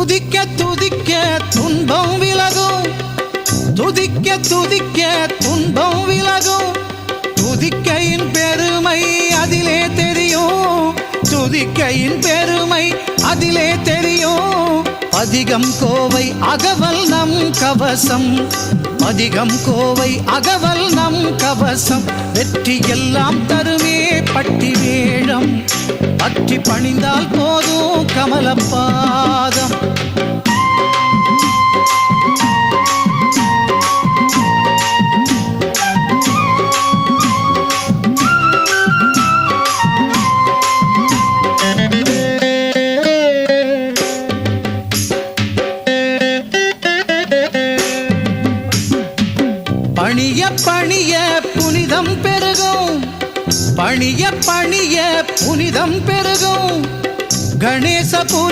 துதிக்க துதிக்க துன்பம் விலகும், துதிக்க துதிக்க துன்பம் விலகும். துதிக்கையின் பெருமை அதிலே தெரியும், துதிக்கையின் பெருமை அதிலே தெரியும். அதிகம் கோவை அகவல் நம் கவசம், அதிகம் கோவை அகவல் நம் கவசம். வெற்றி எல்லாம் தருமே பட்டி வேழம், பற்றி பணிந்தால் போதும் கமலப்பாதம். பணிய பணிய புனிதம் பெருகும், பணிய பணிய புனிதம் பெருகும். கணேசபுரே